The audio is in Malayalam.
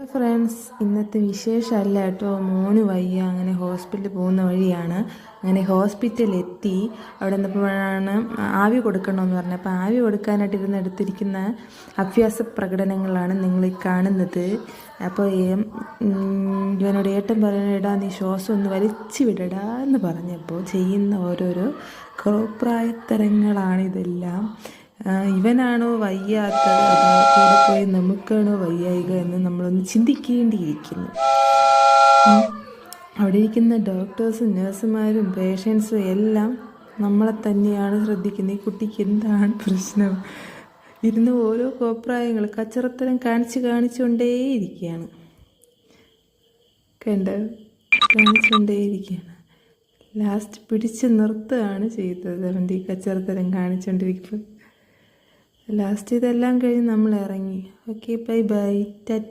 ഫ്രണ്ട്സ്, ഇന്നത്തെ വിശേഷമല്ല കേട്ടോ. മോന് വയ്യ, അങ്ങനെ ഹോസ്പിറ്റലിൽ പോകുന്ന വഴിയാണ്. അങ്ങനെ ഹോസ്പിറ്റലിൽ എത്തി. അവിടെ നിന്നപ്പോഴാണ് ആവി കൊടുക്കണമെന്ന് പറഞ്ഞത്. അപ്പോൾ ആവി കൊടുക്കാനായിട്ട് എടുത്തിരിക്കുന്ന അഭ്യാസ പ്രകടനങ്ങളാണ് നിങ്ങൾ കാണുന്നത്. അപ്പോൾ ഇവനോട് ഏട്ടൻ പറയണടാ, നീ ശ്വാസം ഒന്ന് വലിച്ചു വിടടാ എന്ന് പറഞ്ഞപ്പോൾ ചെയ്യുന്ന ഓരോരോ കോപ്രായത്തരങ്ങളാണിതെല്ലാം. ഇവനാണോ വയ്യാത്തത്, അതോ കൂടെ പോയി നമുക്കാണോ വയ്യായിക എന്ന് നമ്മളൊന്ന് ചിന്തിക്കേണ്ടിയിരിക്കുന്നു. അവിടെ ഇരിക്കുന്ന ഡോക്ടേഴ്സും നഴ്സുമാരും പേഷ്യൻസും എല്ലാം നമ്മളെ തന്നെയാണ് ശ്രദ്ധിക്കുന്നത്. ഈ കുട്ടിക്ക് എന്താണ് പ്രശ്നം? ഇരുന്ന് ഓരോ കോപ്രായങ്ങൾ കച്ചറത്തരം കാണിച്ചുകൊണ്ടേയിരിക്കുകയാണ്. കാണിച്ചുകൊണ്ടേയിരിക്കുകയാണ്. ലാസ്റ്റ് പിടിച്ച് നിർത്തുകയാണ് ചെയ്തത്. അവൻ്റെ ഈ കച്ചറത്തരം കാണിച്ചുകൊണ്ടിരിക്കുമ്പോൾ ലാസ്റ്റ് ഇതെല്ലാം കഴിഞ്ഞ് നമ്മൾ ഇറങ്ങി. Okay, bye bye, Tata.